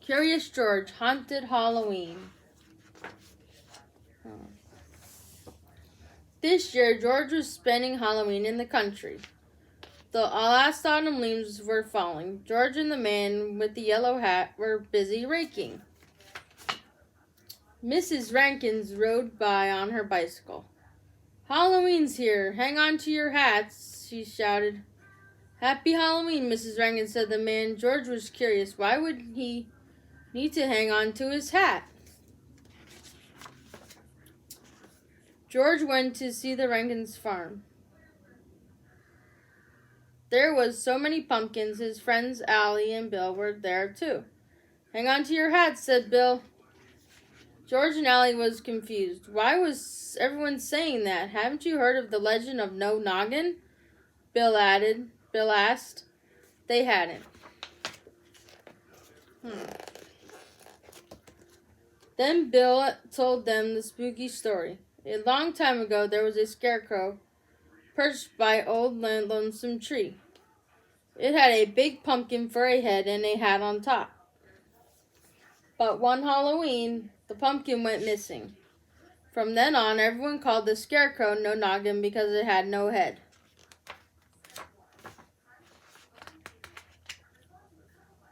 Curious George, Haunted Halloween. This year, George was spending Halloween in the country. The last autumn leaves were falling. George and the man with the yellow hat were busy raking. Mrs. Rankins rode by on her bicycle. "Halloween's here. Hang on to your hats," she shouted. "Happy Halloween," Mrs. Rankins said. The man, George, was curious. Why would he need to hang on to his hat? George went to see the Rankins farm. There was so many pumpkins. His friends Allie and Bill were there too. "Hang on to your hats," said Bill. George and Allie was confused. Why was everyone saying that? "Haven't you heard of the legend of No Noggin?" Bill asked. They hadn't. Then Bill told them the spooky story. A long time ago, there was a scarecrow perched by old lonesome tree. It had a big pumpkin for a head and a hat on top. But one Halloween, the pumpkin went missing. From then on, everyone called the scarecrow No Noggin because it had no head.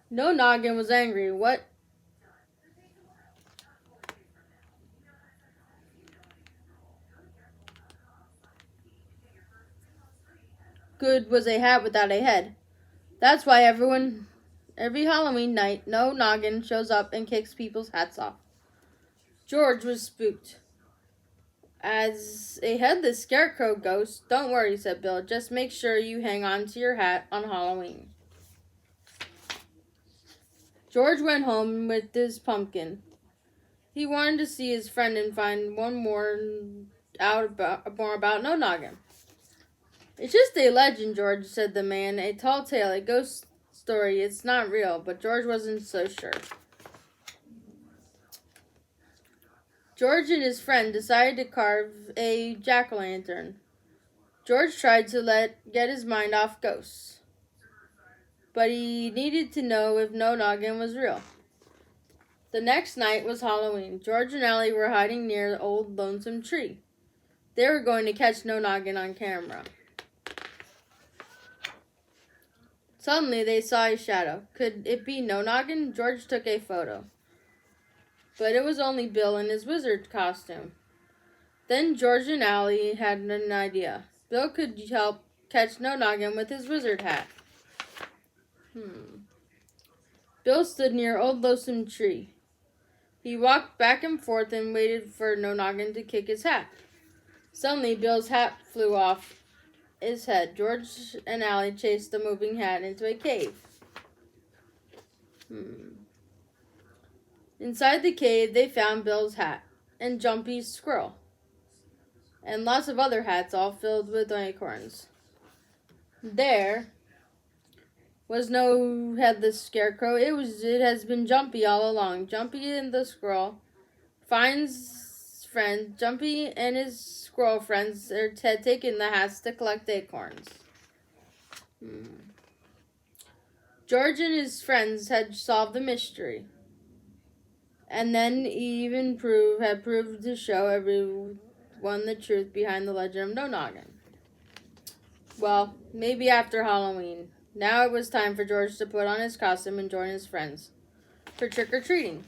No Noggin was angry. What good was a hat without a head? That's why every Halloween night, No Noggin shows up and kicks people's hats off. George was spooked. As a headless scarecrow ghost, "Don't worry," said Bill. "Just make sure you hang on to your hat on Halloween." George went home with his pumpkin. He wanted to see his friend and find more about No Noggin. "It's just a legend, George," said the man. "A tall tale, a ghost story. It's not real." But George wasn't so sure. George and his friend decided to carve a jack-o'-lantern. George tried to get his mind off ghosts, but he needed to know if No Noggin was real. The next night was Halloween. George and Allie were hiding near the old lonesome tree. They were going to catch No Noggin on camera. Suddenly, they saw a shadow. Could it be No Noggin? George took a photo. But it was only Bill in his wizard costume. Then George and Allie had an idea. Bill could help catch No Noggin with his wizard hat. Bill stood near old lonesome tree. He walked back and forth and waited for No Noggin to kick his hat. Suddenly, Bill's hat flew off his head. George and Allie chased the moving hat into a cave. Inside the cave, they found Bill's hat and Jumpy's squirrel, and lots of other hats all filled with acorns. There was no headless scarecrow. It has been Jumpy all along. Jumpy and the squirrel finds friend. Jumpy and his squirrel friends had taken the hats to collect acorns. George and his friends had solved the mystery, and then even had proved to show everyone the truth behind the legend of No Noggin. Well, maybe after Halloween. Now it was time for George to put on his costume and join his friends for trick-or-treating.